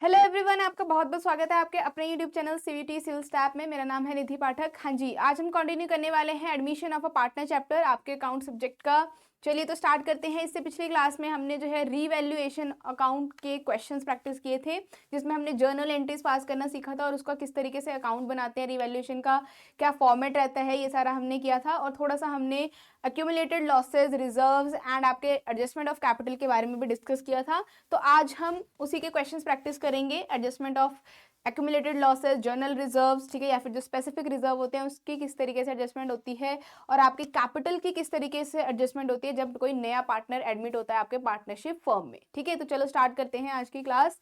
Hello everyone, आपका बहुत बहुत स्वागत है आपके अपने YouTube channel CVT civil step में। मेरा नाम है निधि पाठक। हाँ जी, आज हम कंटिन्यू करने वाले हैं admission of a partner chapter आपके अकाउंट सब्जेक्ट का। चलिए तो स्टार्ट करते हैं। इससे पिछली क्लास में हमने जो है रीवैल्यूएशन अकाउंट के क्वेश्चंस प्रैक्टिस किए थे, जिसमें हमने जर्नल एंट्रीज पास करना सीखा था और उसका किस तरीके से अकाउंट बनाते हैं, रीवैल्यूएशन का क्या फॉर्मेट रहता है, ये सारा हमने किया था। और थोड़ा सा हमने एक्यूमुलेटेड लॉसेज, रिजर्व्स एंड आपके एडजस्टमेंट ऑफ कैपिटल के बारे में भी डिस्कस किया था। तो आज हम उसी के क्वेश्चंस प्रैक्टिस करेंगे, adjustment of accumulated losses, journal reserves, ठीक है, या फिर जो स्पेसिफिक रिजर्व होते हैं उसकी किस तरीके से एडजस्टमेंट होती है, और आपकी कैपिटल की किस तरीके से एडजस्टमेंट होती है जब कोई नया पार्टनर एडमिट होता है आपके पार्टनरशिप फर्म में। ठीक है, तो चलो स्टार्ट करते हैं आज की क्लास।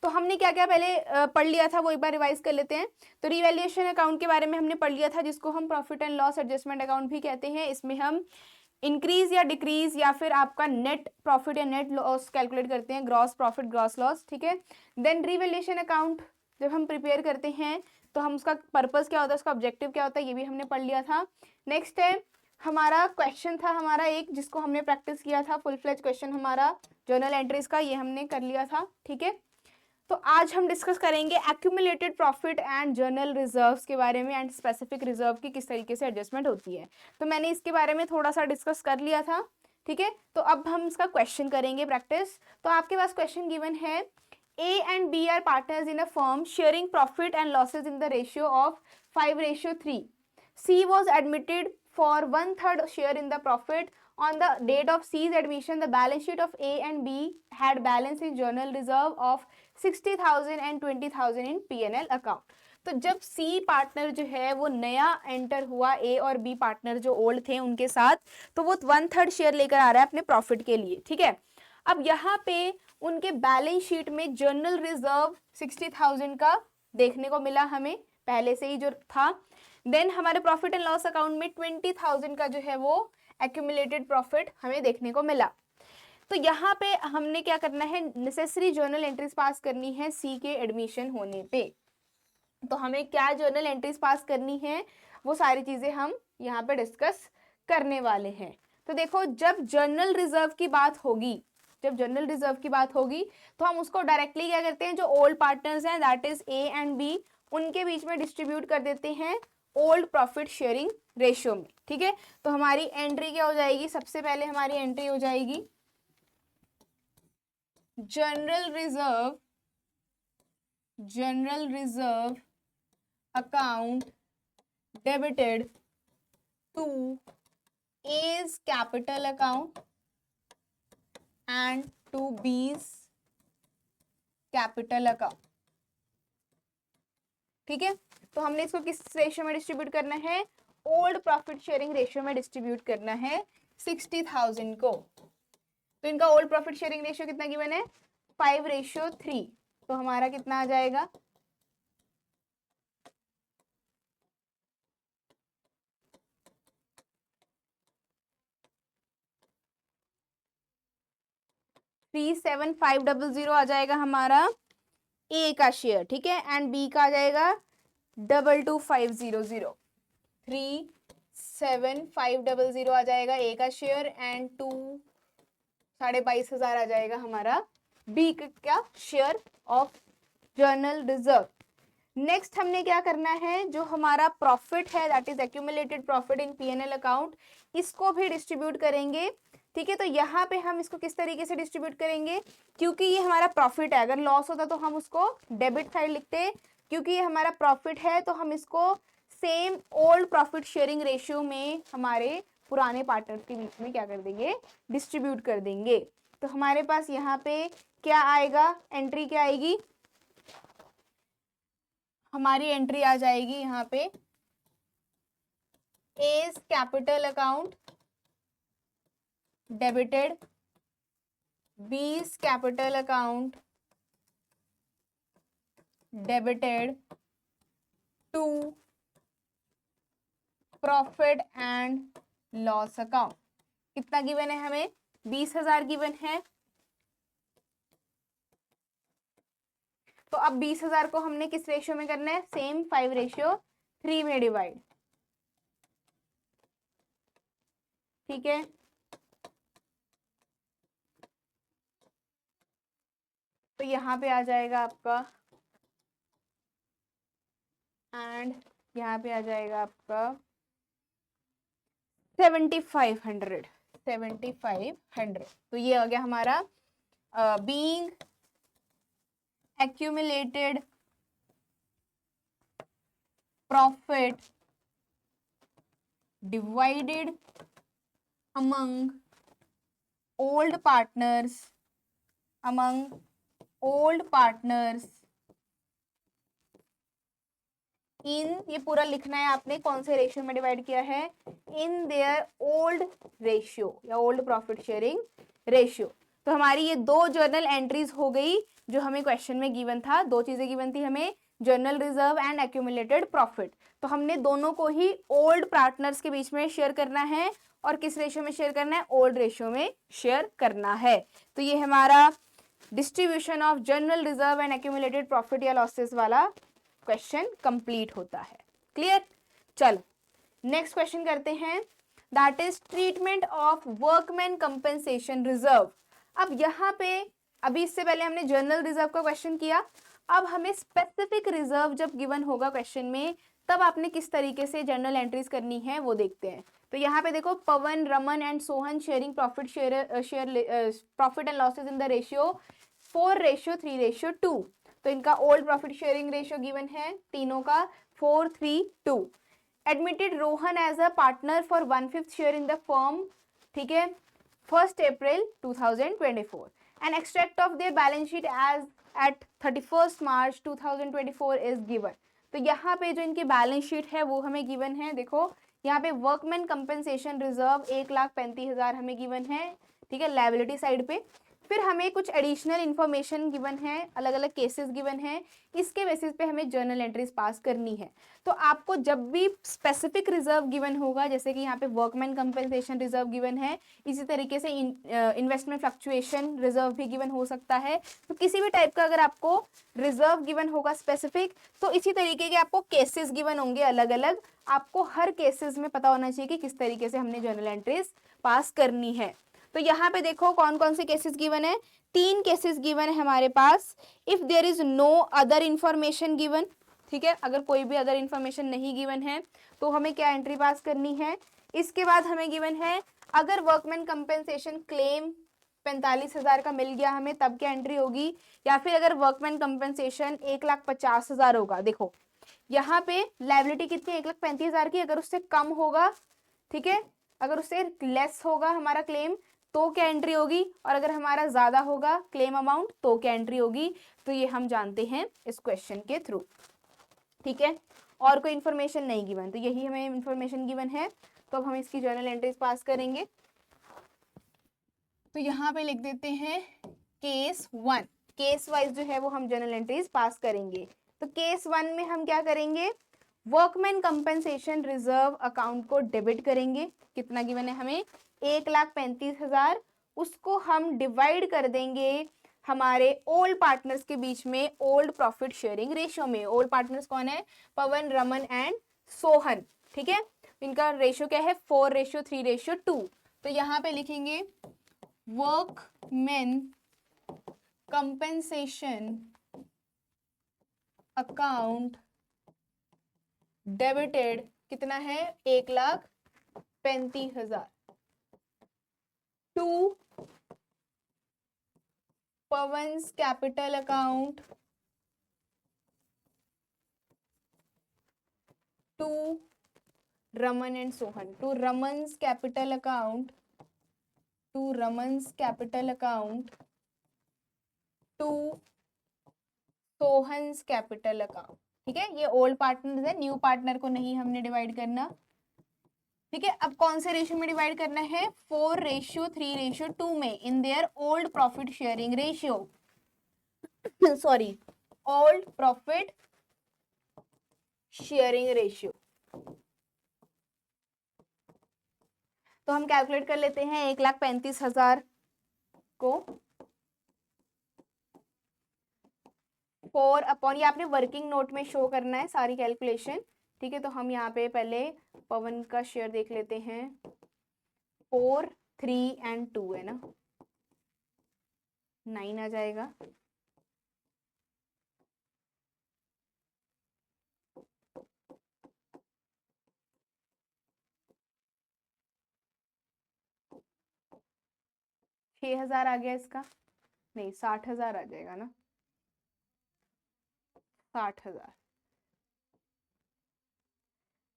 तो हमने क्या क्या पहले पढ़ लिया था वो एक बार रिवाइज कर लेते हैं। तो रिवैल्यूएशन अकाउंट के बारे में हमने पढ़ लिया था, जिसको हम profit and loss adjustment account भी कहते हैं। इसमें हम इंक्रीज या डिक्रीज या फिर आपका नेट प्रॉफिट या नेट लॉस कैलकुलेट करते हैं, ग्रॉस प्रॉफिट ग्रॉस लॉस। ठीक है, देन रिवैल्यूएशन अकाउंट जब हम प्रिपेयर करते हैं तो हम उसका पर्पस क्या होता है, उसका ऑब्जेक्टिव क्या होता है, ये भी हमने पढ़ लिया था। नेक्स्ट है हमारा क्वेश्चन था हमारा एक, जिसको हमने प्रैक्टिस किया था, फुल फ्लेज क्वेश्चन हमारा जर्नल एंट्रीज का, ये हमने कर लिया था। ठीक है, तो आज हम डिस्कस करेंगे accumulated profit and journal reserves के बारे में, एंड स्पेसिफिक रिजर्व की किस तरीके से एडजस्टमेंट होती है। तो मैंने इसके बारे में थोड़ा सा डिस्कस कर लिया था। ठीक है, तो अब हम इसका क्वेश्चन करेंगे प्रैक्टिस। तो आपके पास क्वेश्चन गिवन है, A and B are partners in a firm sharing profit and losses in the ratio of 5:3. C was admitted for 1/3 share in the profit. On the date of C's admission, the balance sheet of A and B had balance in journal reserve of 60,000 and 20,000 in P&L account. तो जब C partner जो है वो नया enter हुआ ए और B partner जो old थे उनके साथ, तो वो 1/3 शेयर लेकर आ रहा है अपने प्रॉफिट के लिए। ठीक है, अब यहाँ पे उनके बैलेंस शीट में जर्नल रिजर्व 60,000 का देखने को मिला, हमें पहले से ही जो था। देन हमारे प्रॉफिट एंड लॉस अकाउंट में 20,000 का जो है वो एक्यूमुलेटेड प्रॉफिट हमें देखने को मिला। तो यहाँ पे हमने क्या करना है, नेसेसरी जर्नल एंट्रीज पास करनी है सी के एडमिशन होने पे। तो हमें क्या जर्नल एंट्रीज पास करनी है, वो सारी चीजें हम यहाँ पे डिस्कस करने वाले हैं। तो देखो, जब जर्नल रिजर्व की बात होगी, जब जनरल रिजर्व की बात होगी तो हम उसको डायरेक्टली क्या करते हैं, जो ओल्ड पार्टनर्स हैं that is A and B, उनके बीच में डिस्ट्रीब्यूट कर देते हैं ओल्ड प्रॉफिट शेयरिंग रेशियो में। ठीक है, तो हमारी एंट्री क्या हो जाएगी, सबसे पहले हमारी एंट्री हो जाएगी general reserve account debited to A's capital account and to B's capital account. ठीक है, तो हमने इसको किस रेशियो में डिस्ट्रीब्यूट करना है, ओल्ड प्रॉफिट शेयरिंग रेशियो में डिस्ट्रीब्यूट करना है 60,000 को। तो इनका ओल्ड प्रॉफिट शेयरिंग रेशियो कितना गिवन है, 5:3। तो हमारा कितना आ जाएगा, 37500 आ जाएगा हमारा ए का शेयर। ठीक है, एंड बी का आ जाएगा 22500। 37500 आ जाएगा ए का शेयर, एंड 22,500 आ जाएगा हमारा बी का share of journal reserve. Next हमने क्या करना है, जो हमारा प्रॉफिट है that is accumulated profit in PNL account, इसको भी डिस्ट्रीब्यूट करेंगे। ठीक है, तो यहाँ पे हम इसको किस तरीके से डिस्ट्रीब्यूट करेंगे, क्योंकि ये हमारा प्रॉफिट है, अगर लॉस होता तो हम उसको डेबिट साइड लिखते, क्योंकि ये हमारा प्रॉफिट है तो हम इसको same old profit sharing ratio में हमारे पुराने पार्टनर के बीच में क्या कर देंगे, डिस्ट्रीब्यूट कर देंगे। तो हमारे पास यहाँ पे क्या आएगा, एंट्री क्या आएगी, हमारी एंट्री आ जाएगी यहाँ पे A's capital account debited, B's capital account debited to profit and loss account. कितना गिवन है हमें, 20,000 गिवन है। तो अब 20,000 को हमने किस रेशियो में करना है, सेम 5:3 में डिवाइड। ठीक है, तो यहाँ पे आ जाएगा आपका, एंड यहाँ पे आ जाएगा आपका 7500, 7500। तो ये आ गया हमारा being accumulated profit divided among old partners, इन, ये पूरा लिखना है आपने, कौन से रेशियो में डिवाइड किया है, इन देयर ओल्ड रेशियो या ओल्ड प्रॉफिट शेयरिंग रेशियो। तो हमारी ये दो जर्नल एंट्रीज हो गई जो हमें क्वेश्चन में गिवन था। दो चीजें गिवन थी हमें, journal reserve and accumulated profit. तो हमने दोनों को ही ओल्ड पार्टनर्स के बीच में शेयर करना है, और किस रेशियो में शेयर करना है, ओल्ड रेशियो में शेयर करना है। तो ये हमारा distribution of journal reserve and accumulated profit या लॉसेस वाला क्वेश्चन कंप्लीट होता है। क्लियर? चलो नेक्स्ट क्वेश्चन करते हैं, that is treatment of workman compensation reserve. अब यहाँ पे, अभी इससे पहले हमने जर्नल रिजर्व का क्वेश्चन किया, अब हमें स्पेसिफिक रिजर्व जब गिवन होगा क्वेश्चन में, तब आपने किस तरीके से जर्नल एंट्रीज करनी है वो देखते हैं। तो यहाँ पे देखो, Pavan, Raman and Sohan sharing profit profit and losses in the ratio 4:3:2। तो इनका old profit sharing ratio given है तीनों का 4:3:2। Admitted Rohan as a partner for 1/5 share in the firm, ठीक है, 1 April 2024। An extract of their balance sheet as at 31 March 2024 is given. तो यहाँ पे जो इनकी बैलेंस शीट है वो हमें गिवन है। देखो यहाँ पे वर्कमैन कंपेंसेशन रिजर्व 1,35,000 हमें गिवन है, ठीक है, लायबिलिटी साइड पे। फिर हमें कुछ एडिशनल इंफॉर्मेशन गिवन है, अलग अलग केसेस गिवन है, इसके बेसिस पे हमें जर्नल एंट्रीज पास करनी है। तो आपको जब भी स्पेसिफिक रिजर्व गिवन होगा, जैसे कि यहाँ पे वर्कमैन कंपेंसेशन रिजर्व गिवन है, इसी तरीके से इन्वेस्टमेंट फ्लक्चुएशन रिजर्व भी गिवन हो सकता है। तो किसी भी टाइप का अगर आपको रिजर्व गिवन होगा स्पेसिफिक, तो इसी तरीके के आपको केसेस गिवन होंगे अलग अलग। आपको हर केसेस में पता होना चाहिए कि किस तरीके से हमने जर्नल एंट्रीज पास करनी है। तो यहाँ पे देखो कौन कौन से केसेस गिवन है, 3 केसेस गिवन है हमारे पास। If there is no other information given, ठीक है, अगर कोई भी अदर इंफॉर्मेशन नहीं गिवन है तो हमें क्या एंट्री पास करनी है। इसके बाद हमें गिवन है, अगर वर्कमैन कंपेंसेशन क्लेम 45,000 का मिल गया हमें, तब क्या एंट्री होगी, या फिर अगर वर्कमैन कंपेंसेशन 1,50,000 होगा। देखो यहाँ पे लायबिलिटी कितनी है, 1,35,000 की, अगर उससे कम होगा, ठीक है, अगर उससे लेस होगा हमारा क्लेम तो क्या एंट्री होगी, और अगर हमारा ज्यादा होगा क्लेम अमाउंट तो क्या एंट्री होगी। तो ये हम जानते हैं इस क्वेश्चन के थ्रू, ठीक है। और कोई इंफॉर्मेशन नहीं गिवन, तो यही हमें इंफॉर्मेशन गिवन है। तो अब हम इसकी जर्नल एंट्रीज पास करेंगे। तो यहाँ पे लिख देते हैं केस 1, केस वाइज जो है वो हम जर्नल एंट्रीज पास करेंगे। तो केस 1 में हम क्या करेंगे, वर्कमैन कंपेंसेशन रिजर्व अकाउंट को डेबिट करेंगे। कितना गिवन है हमें, 1,35,000। उसको हम डिवाइड कर देंगे हमारे ओल्ड पार्टनर्स के बीच में ओल्ड प्रॉफिट शेयरिंग रेशियो में। ओल्ड पार्टनर्स कौन है, पवन, रमन एंड सोहन, ठीक है। इनका रेशियो क्या है, 4:3:2। तो यहाँ पे लिखेंगे वर्कमैन कंपेंसेशन अकाउंट डेबिटेड, कितना है, 1,35,000 to Pavan's capital account, to Raman and Sohan, to Raman's capital account, to Raman's capital account, to Sohan's capital account, ठीक है। ये ओल्ड पार्टनर है, न्यू पार्टनर को नहीं हमने डिवाइड करना, ठीक है। अब कौन से रेशियो में डिवाइड करना है, 4:3:2 में, in their old profit sharing ratio, sorry, old profit sharing ratio. तो हम कैलकुलेट कर लेते हैं 1,35,000 को 4 ये आपने वर्किंग नोट में शो करना है सारी कैलकुलेशन, ठीक है। तो हम यहाँ पे पहले पवन का शेयर देख लेते हैं, 4, 3 एंड 2 है ना, 9 आ जाएगा। 6,000 आ गया इसका, नहीं 60,000 आ जाएगा ना, 60,000,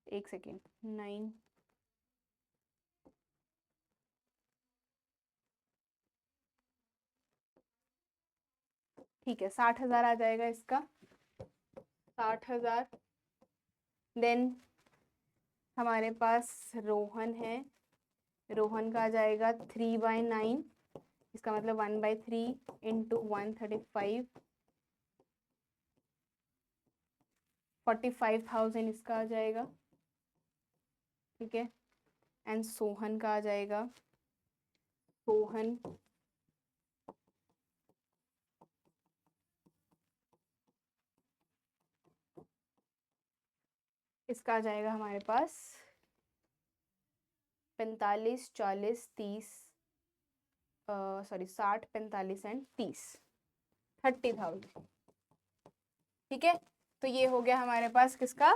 एक सेकेंड, 9, ठीक है 60,000 आ जाएगा इसका, 60,000। देन हमारे पास रोहन है, रोहन का आ जाएगा 3/9, इसका मतलब 1/3 इंटू 135, 45,000 इसका आ जाएगा, ठीक है। एंड सोहन का आ जाएगा, सोहन इसका आ जाएगा हमारे पास 45, 40, 30, सॉरी 60, 45 एंड 30, 30,000, ठीक है। तो ये हो गया हमारे पास किसका,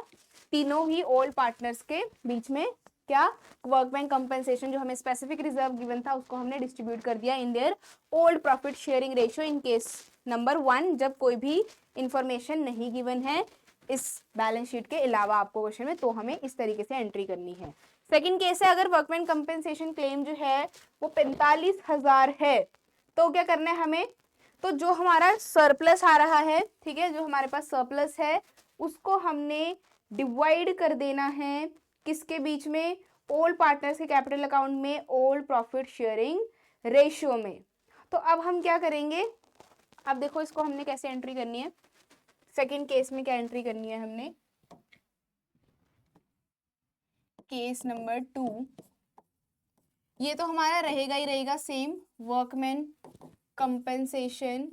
तीनों ही ओल्ड पार्टनर्स के बीच में क्या, वर्कमैन कंपनसेशन जो हमें स्पेसिफिक रिजर्व गिवन था उसको हमने डिस्ट्रीब्यूट कर दिया in their old profit sharing ratio in case number 1, जब कोई भी इंफॉर्मेशन नहीं गिवन है इस बैलेंस शीट के अलावा आपको क्वेश्चन में, तो हमें इस तरीके से एंट्री करनी है। सेकंड केस है, अगर वर्कमैन कंपनसेशन क्लेम जो है वो 45,000 है, तो क्या करना है हमें, तो जो हमारा सरप्लस आ रहा है, ठीक है, जो हमारे पास सरप्लस है उसको हमने डिवाइड कर देना है किसके बीच में, ओल्ड पार्टनर्स के कैपिटल अकाउंट में, ओल्ड प्रॉफिट शेयरिंग रेशियो में। तो अब हम क्या करेंगे, अब देखो इसको हमने कैसे एंट्री करनी है, सेकंड केस में क्या एंट्री करनी है हमने, केस नंबर 2, ये तो हमारा रहेगा ही रहेगा same, workman compensation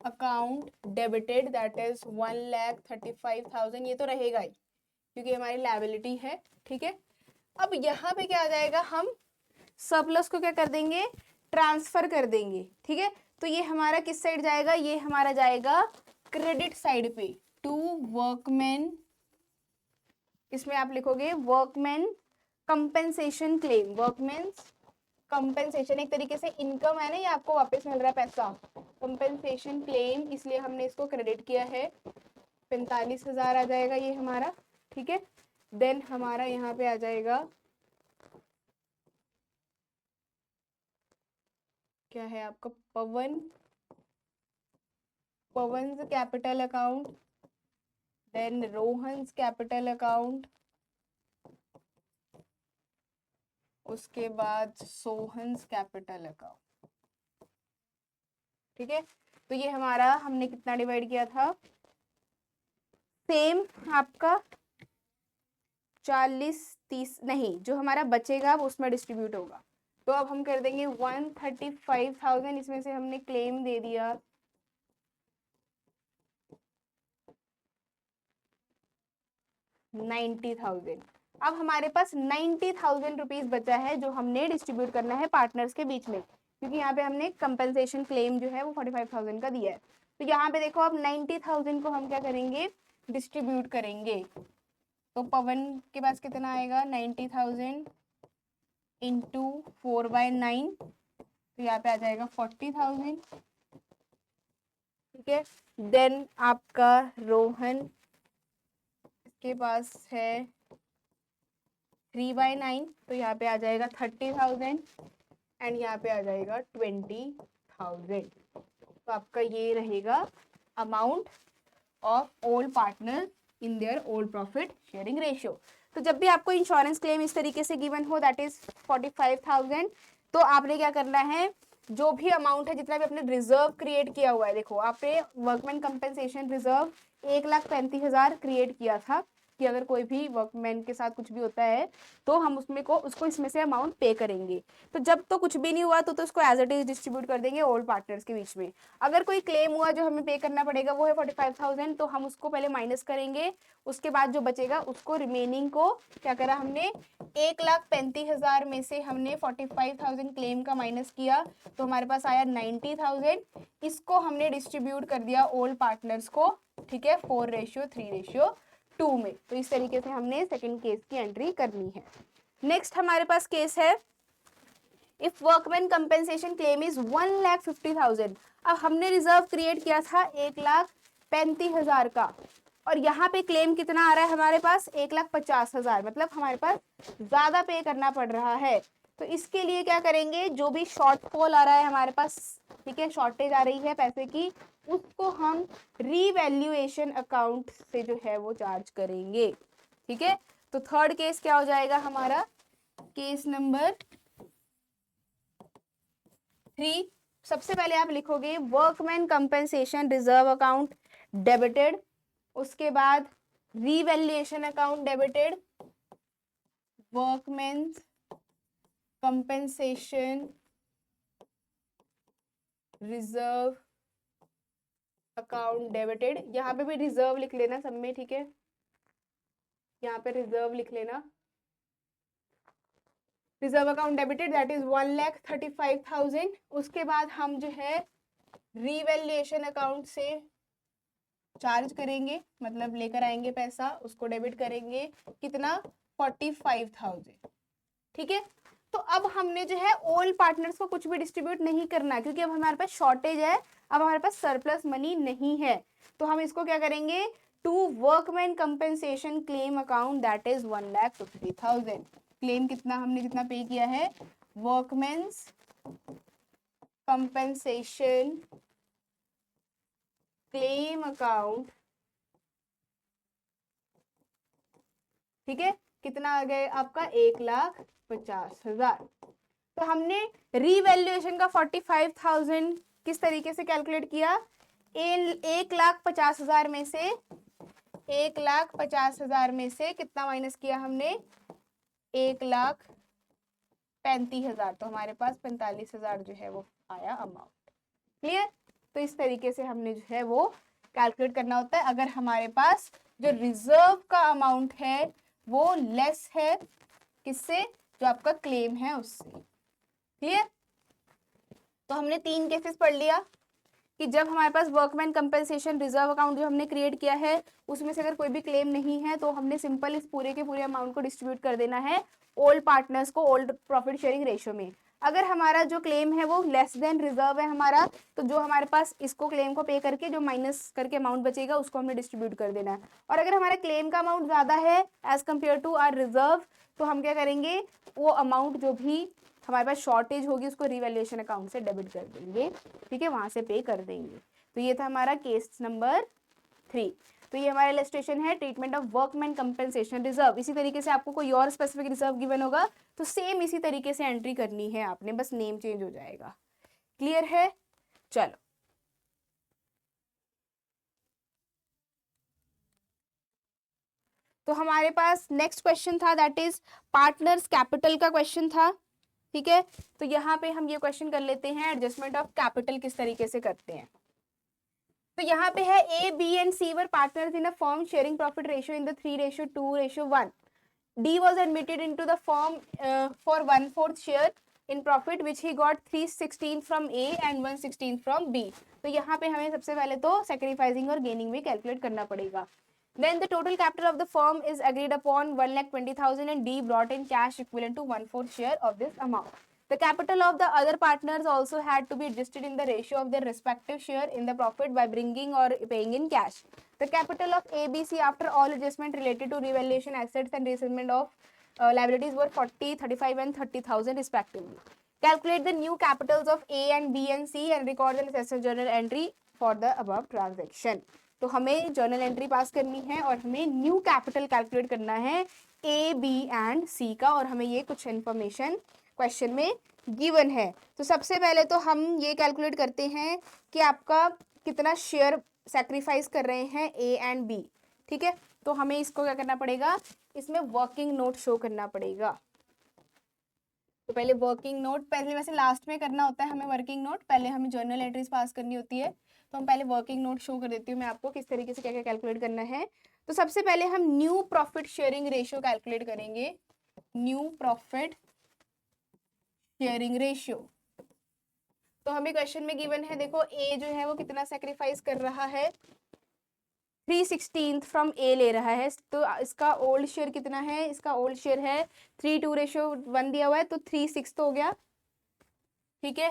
account debited that is 1,35,000, ये तो रहेगा ही क्योंकि हमारी लायबिलिटी है, ठीक है। अब यहाँ पे क्या आ जाएगा, हम सरप्लस को क्या कर देंगे, ट्रांसफर कर देंगे, ठीक है। तो ये हमारा किस साइड जाएगा, ये हमारा जाएगा क्रेडिट साइड पे, टू वर्कमैन, इसमें आप लिखोगे workman compensation claim, workman compensation एक तरीके से इनकम है ना, ये आपको वापस मिल रहा है पैसा, कंपेंसेशन क्लेम, इसलिए हमने इसको क्रेडिट किया है, 45,000 आ जाएगा ये हमारा, ठीक है। देन हमारा यहाँ पे आ जाएगा क्या है आपका, Pavan's capital account, then Rohan's capital account, उसके बाद सोहन्स कैपिटल अकाउंट, ठीक है। तो ये हमारा हमने कितना डिवाइड किया था, सेम आपका 40, 30 नहीं, जो हमारा बचेगा वो उसमें डिस्ट्रीब्यूट होगा। तो अब हम कर देंगे 135,000, इसमें से हमने क्लेम दे दिया 90,000। अब हमारे पास 90,000 रुपीज बचा है जो हमने डिस्ट्रीब्यूट करना है पार्टनर्स के बीच में, क्योंकि यहाँ पे हमने कंपनसेशन क्लेम जो है वो 45,000 का दिया है। तो यहाँ पे देखो अब 90,000 को हम क्या करेंगे, डिस्ट्रीब्यूट करेंगे। तो पवन के पास कितना आएगा, 90,000 इंटू 4/9, तो यहाँ पे आ जाएगा 40,000, ठीक है। देन आपका रोहन के पास है 3/9, तो यहाँ पे आ जाएगा 30,000 एंड यहाँ पे आ जाएगा 20,000। तो आपका ये रहेगा amount of old partner in their old profit sharing ratio. तो जब भी आपको इंश्योरेंस क्लेम इस तरीके से गिवन हो दैट इज 45,000, तो आपने क्या करना है, जो भी अमाउंट है, जितना भी आपने रिजर्व क्रिएट किया हुआ है, देखो आपने वर्कमैन कंपनसेशन रिजर्व 1,35,000 क्रिएट किया था कि अगर कोई भी वर्कमैन के साथ कुछ भी होता है तो हम उसको इसमें से अमाउंट पे करेंगे। तो जब तो कुछ भी नहीं हुआ तो उसको एज इट इज डिस्ट्रीब्यूट कर देंगे ओल्ड पार्टनर्स के बीच में। अगर कोई क्लेम हुआ जो हमें पे करना पड़ेगा वो है 45,000, तो हम उसको पहले माइनस करेंगे, उसके बाद जो बचेगा उसको रिमेनिंग को क्या करा हमने, 1,35,000 में से हमने 45,000 क्लेम का माइनस किया, तो हमारे पास आया 90,000, इसको हमने डिस्ट्रीब्यूट कर दिया ओल्ड पार्टनर्स को, ठीक है, 4:3:2 में। तो इस तरीके से हमने सेकंड केस की एंट्री करनी है। नेक्स्ट हमारे पास केस है if workman compensation claim is 1,50,000। अब हमने रिजर्व क्रिएट किया था 1,35,000 का, और यहाँ पे क्लेम कितना आ रहा है हमारे पास 1,50,000, मतलब हमारे पास ज्यादा पे करना पड़ रहा है। तो इसके लिए क्या करेंगे, जो भी शॉर्टफॉल आ रहा है हमारे पास, ठीक है, शॉर्टेज आ रही है पैसे की, उसको हम रीवैल्यूएशन अकाउंट से जो है वो चार्ज करेंगे। ठीक है, तो थर्ड केस क्या हो जाएगा हमारा, केस नंबर 3। सबसे पहले आप लिखोगे workman compensation reserve account debited, उसके बाद revaluation account debited, workman compensation reserve account debited. यहाँ पे भी रिजर्व लिख लेना सब में, ठीक है, यहाँ पे रिजर्व लिख लेना, reserve account debited that is 1,35,000। उसके बाद हम जो है रीवैल्यूएशन अकाउंट से चार्ज करेंगे, मतलब लेकर आएंगे पैसा, उसको डेबिट करेंगे, कितना 45,000। ठीक है, तो अब हमने जो है ऑल पार्टनर्स को कुछ भी डिस्ट्रीब्यूट नहीं करना, क्योंकि अब हमारे पास शॉर्टेज है, अब हमारे पास सरप्लस मनी नहीं है। तो हम इसको क्या करेंगे, to workman compensation claim account that is 1,50,000। Claim कितना हमने कितना पे किया है, वर्कमैन्स कंपेंसेशन क्लेम अकाउंट, ठीक है, कितना आ गया आपका 1,50,000। तो हमने रीवैल्यूएशन का 45,000 किस तरीके से कैलकुलेट किया, 1,50,000 में से 1,50,000 में से कितना माइनस किया हमने, 1,35,000, तो हमारे पास 45,000 जो है वो आया अमाउंट। क्लियर, तो इस तरीके से हमने जो है वो कैलकुलेट करना होता है अगर हमारे पास जो रिजर्व का अमाउंट है वो लेस है किससे, जो आपका क्लेम है उससे। क्लियर, तो हमने 3 केसेस पढ़ लिया कि जब हमारे पास वर्कमैन कंपेंसेशन रिजर्व अकाउंट जो हमने क्रिएट किया है उसमें से अगर कोई भी क्लेम नहीं है तो हमने सिंपल इस पूरे के पूरे अमाउंट को डिस्ट्रीब्यूट कर देना है ऑल पार्टनर्स को, ऑल प्रॉफिट शेयरिंग रेशियो में। अगर हमारा जो क्लेम है वो लेस देन रिजर्व है हमारा, तो जो हमारे पास इसको क्लेम को पे करके जो माइनस करके अमाउंट बचेगा उसको हमने डिस्ट्रीब्यूट कर देना है। और अगर हमारा क्लेम का अमाउंट ज्यादा है as compare to our reserve, तो हम क्या करेंगे, वो अमाउंट जो भी हमारे पास शॉर्टेज होगी उसको रिवैल्यूएशन अकाउंट से डेबिट कर देंगे, ठीक है, वहां से पे कर देंगे। तो ये था हमारा केस नंबर 3। तो ये हमारा इलस्ट्रेशन है treatment of workman compensation reserve. इसी तरीके से आपको कोई और स्पेसिफिक रिजर्व गिवन होगा तो सेम इसी तरीके से एंट्री करनी है आपने, बस नेम चेंज हो जाएगा। क्लियर है, चलो तो हमारे पास नेक्स्ट क्वेश्चन था दैट इज पार्टनर्स कैपिटल का क्वेश्चन था। ठीक है, तो यहाँ पे हम ये क्वेश्चन कर लेते हैं एडजस्टमेंट ऑफ कैपिटल किस तरीके से करते हैं। तो यहाँ पे है A B and C were partners in a firm sharing profit ratio in the 3:2:1। D was admitted into the firm for 1/4 share in profit which he got 316 from A and 116 from B। तो यहाँ पे हमें सबसे पहले तो sacrificing और gaining भी calculate करना पड़ेगा। Then the total capital of the firm is agreed upon 1,20,000 and D brought in cash equivalent to 1/4 share of this amount. The capital of the other partners also had to be adjusted in the ratio of their respective share in the profit by bringing or paying in cash. The capital of ABC after all adjustment related to revaluation assets and reassessment of liabilities were 40, 35 and 30,000 respectively. Calculate the new capitals of A and B and C and record the necessary journal entry for the above transaction. तो हमें journal entry पास करनी है और हमें new capital calculate करना है A B and सी का, और हमें ये कुछ इन्फॉर्मेशन क्वेश्चन में गिवन है। तो सबसे पहले तो हम ये कैलकुलेट करते हैं कि आपका कितना शेयर सैक्रिफाइस कर रहे हैं ए एंड बी। ठीक है, तो हमें इसको क्या करना पड़ेगा, इसमें वर्किंग नोट शो करना पड़ेगा। तो पहले वर्किंग नोट, पहले वैसे लास्ट में करना होता है हमें वर्किंग नोट, पहले हमें जर्नल एंट्रीज पास करनी होती है। तो हम पहले वर्किंग नोट शो कर देती हूँ मैं आपको किस तरीके से क्या क्या कैलकुलेट करना है। तो सबसे पहले हम new profit sharing ratio calculate करेंगे, न्यू प्रॉफिट शेयरिंग रेशियो। तो हमें क्वेश्चन में गिवन है, देखो ए जो है वो कितना सैक्रिफाइस कर रहा है 3/16 फ्रॉम ए ले रहा है, तो इसका ओल्ड शेयर कितना है, इसका ओल्ड शेयर है 3:1 दिया हुआ है, तो 3/6 तो हो गया, ठीक है।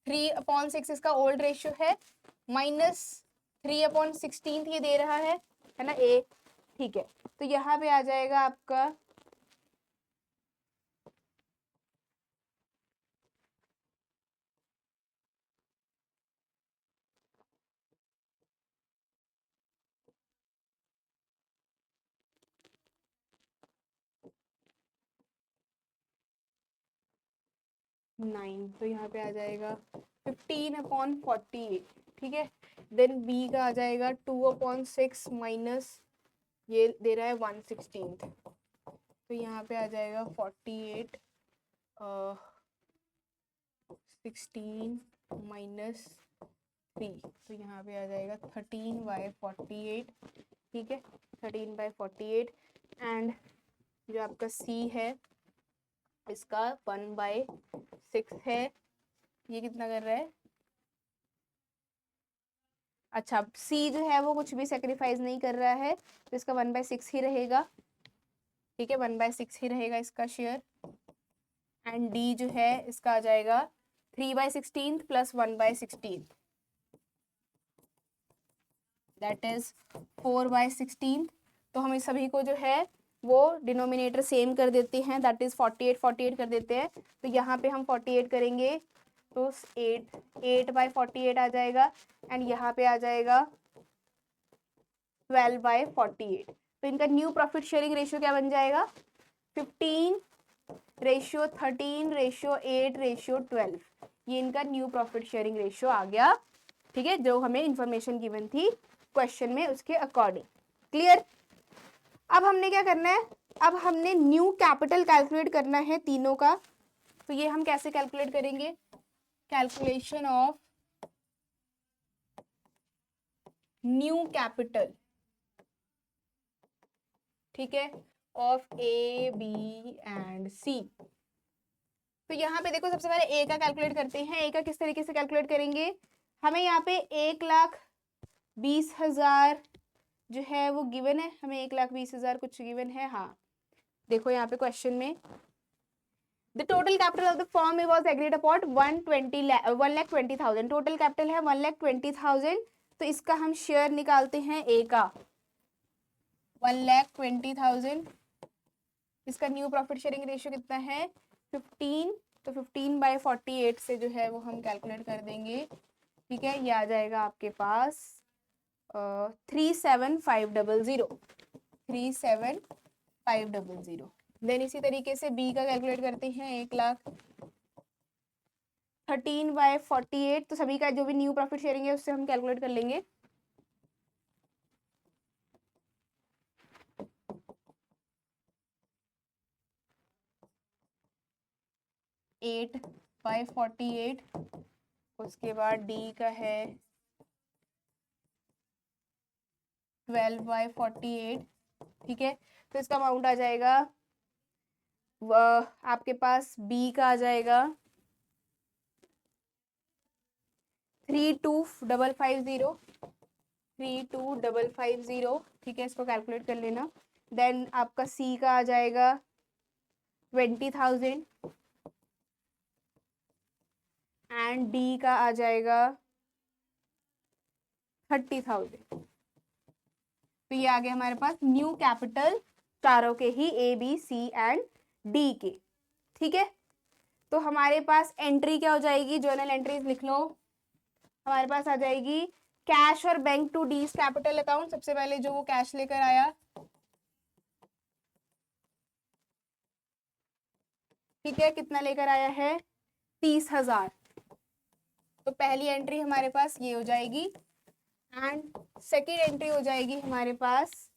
3/6 इसका ओल्ड रेशियो है, माइनस 3/16 ये दे रहा है ना ए, ठीक है। तो यहाँ पे आ जाएगा आपका 9, तो यहाँ पे आ जाएगा 15/48, ठीक है। देन बी का आ जाएगा 2/6 माइनस ये दे रहा है 1/16, तो यहाँ पे आ जाएगा 48 16 माइनस 3, तो यहाँ पे आ जाएगा 13/48, ठीक है, 13/48। एंड जो आपका सी है इसका 1/6 है, ये कितना कर रहा है, अच्छा सी जो है वो कुछ भी सेक्रीफाइस नहीं कर रहा है, तो इसका 1/6 ही रहेगा, ठीक है, 1/6 ही रहेगा इसका शेयर। एंड डी जो है इसका आ जाएगा 3/16 प्लस 1/16, दैट इज 4/16। तो हम इस सभी को जो है वो डिनोमिनेटर सेम कर देते हैं, दैट इज 48 कर देते हैं, तो यहाँ पे हम 48 करेंगे तो 8/48 आ जाएगा, एंड यहाँ पे आ जाएगा 12/48। तो इनका न्यू प्रॉफिट शेयरिंग रेशियो क्या बन जाएगा, 15:13:8:12, ये इनका न्यू प्रॉफिट शेयरिंग रेशियो आ गया, ठीक है, जो हमें इंफॉर्मेशन गिवन थी क्वेश्चन में उसके अकॉर्डिंग। क्लियर। अब हमने क्या करना है, अब हमने न्यू कैपिटल कैलकुलेट करना है तीनों का, तो ये हम कैसे कैलकुलेट करेंगे, कैलकुलेशन ऑफ न्यू कैपिटल, ठीक है, ऑफ ए बी एंड सी। तो यहाँ पे देखो सबसे पहले ए का कैलकुलेट करते हैं। ए का किस तरीके से कैलकुलेट करेंगे, हमें यहाँ पे 1,20,000 जो है वो गिवन है, हमें 1,20,000 कुछ गिवन है, हाँ देखो यहाँ पे क्वेश्चन में the total capital of the firm was agreed upon 1,20,000, total capital है 1,20,000, तो इसका हम शेयर निकालते हैं ए का 1,20,000, इसका न्यू प्रॉफिट शेयरिंग रेशियो कितना है 15, तो 15/48 से जो है वो हम कैलकुलेट कर देंगे, ठीक है, ये आ जाएगा आपके पास 3,7,500, 3,7,500। देन इसी तरीके से बी का कैलकुलेट करते हैं, 1,00,000 13/48, तो सभी का जो भी न्यू प्रॉफिट शेयरिंग है उससे हम कैलकुलेट कर लेंगे, 8/48, उसके बाद डी का है 12/48, ठीक है, तो इसका अमाउंट आ जाएगा आपके पास बी का आ जाएगा 32,550, 32,550, ठीक है, इसको कैलकुलेट कर लेना। देन आपका सी का आ जाएगा 20,000 एंड डी का आ जाएगा 30,000। तो ये आ गया हमारे पास न्यू कैपिटल चारों के ही, A B C and D के, ठीक है। तो हमारे पास एंट्री क्या हो जाएगी, जर्नल एंट्रीज लिख लो, हमारे पास आ जाएगी कैश और bank to D's capital account. सबसे पहले जो वो कैश लेकर आया, ठीक है, कितना लेकर आया है 30,000, तो पहली एंट्री हमारे पास ये हो जाएगी। एंड सेकेंड एंट्री हो जाएगी हमारे पास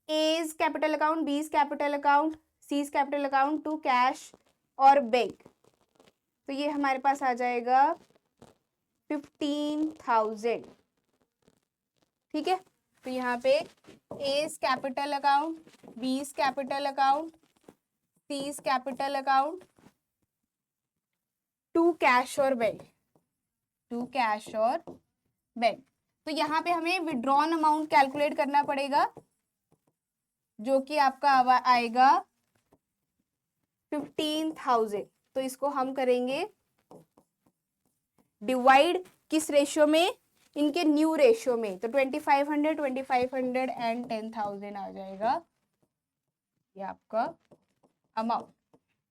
A's capital account, B's capital account, C's capital account to cash और बैंक, तो ये हमारे पास आ जाएगा 15,000, ठीक है। तो यहाँ पे A's capital account, B's capital account, C's capital account to cash और बैंक, टू कैश और बैंक, तो यहाँ पे हमें विड्रॉन अमाउंट कैलकुलेट करना पड़ेगा, जो कि आपका आएगा 15,000। तो इसको हम करेंगे डिवाइड किस रेशियो में, इनके न्यू रेशियो में। तो 2500, 2500 एंड 10,000 आ जाएगा ये आपका अमाउंट।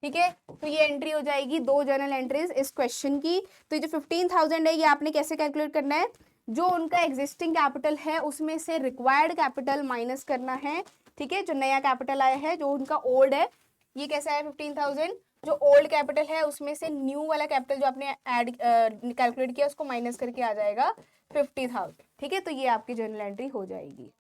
ठीक है, तो ये एंट्री हो जाएगी, दो जर्नल एंट्रीज इस क्वेश्चन की। तो ये जो 15,000 है ये आपने कैसे कैलकुलेट करना है, जो उनका एग्जिस्टिंग कैपिटल है उसमें से रिक्वायर्ड कैपिटल माइनस करना है। ठीक है, जो नया कैपिटल आया है, जो उनका ओल्ड है, ये कैसा है 15,000, जो ओल्ड कैपिटल है उसमें से न्यू वाला कैपिटल जो आपने ऐड कैलकुलेट किया उसको माइनस करके आ जाएगा 50,000। ठीक है, तो ये आपकी जर्नल एंट्री हो जाएगी।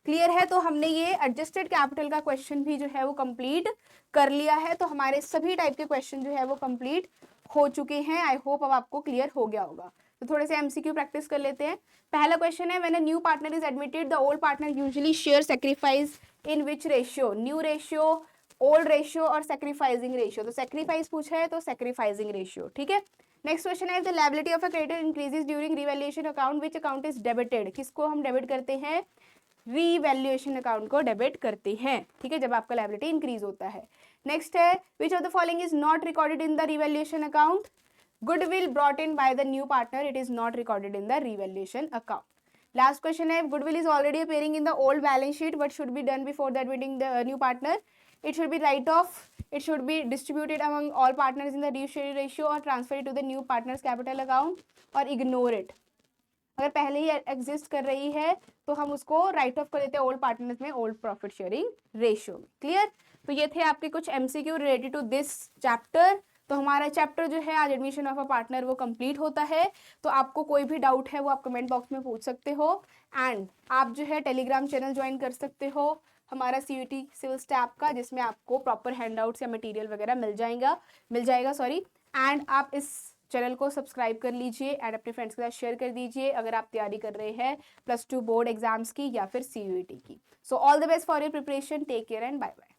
क्लियर है, तो हमने ये एडजस्टेड कैपिटल का क्वेश्चन भी जो है वो कंप्लीट कर लिया है। तो हमारे सभी टाइप के क्वेश्चन जो है वो कंप्लीट हो चुके हैं। आई होप अब आपको क्लियर हो गया होगा। तो थोड़े से एमसीक्यू प्रैक्टिस कर लेते हैं। पहला क्वेश्चन है, when a new partner is admitted the old partner usually share sacrifice in which ratio, new ratio, old ratio और सैक्रिफाइसिंग रेशियो। तो सैक्रिफाइस पूछा है तो सैक्रिफाइसिंग रेशियो। ठीक है, नेक्स्ट क्वेश्चन है, the liability of a creditor increases during revaluation account, which account is debited, किसको हम डेबिट करते हैं, रीवैल्यूएशन अकाउंट को डेबिट करते हैं। ठीक है, जब आपका लायबिलिटी इंक्रीज होता है। नेक्स्ट है, which of the following is not recorded in the revaluation account, goodwill brought in by the new partner, it is not recorded in the revaluation account. Last question है, goodwill is already appearing in the old balance sheet, what should be done before the admitting the new partner, it should be write off, it should be distributed among all partners in the reduced ratio or transfer it to the new partner's capital account or ignore it। अगर पहले ही exist कर रही है तो हम उसको right of कर देते हैं ओल्ड पार्टनर्स में, ओल्ड प्रॉफिट शेयरिंग रेशियो में। क्लियर, तो ये थे आपके कुछ MCQ related to this chapter. तो हमारा चैप्टर जो है आज एडमिशन ऑफ अ पार्टनर वो कंप्लीट होता है। तो आपको कोई भी डाउट है वो आप कमेंट बॉक्स में पूछ सकते हो, एंड आप जो है टेलीग्राम चैनल ज्वाइन कर सकते हो हमारा सीयूटी सिविल स्टैप का, जिसमें आपको प्रॉपर हैंडआउट्स या मटेरियल वगैरह मिल जाएगा एंड आप इस चैनल को सब्सक्राइब कर लीजिए एंड अपने फ्रेंड्स के साथ शेयर कर दीजिए अगर आप तैयारी कर रहे हैं +2 बोर्ड एग्जाम्स की या फिर सीयूईटी की। So all the best for your preparation, take care and bye bye.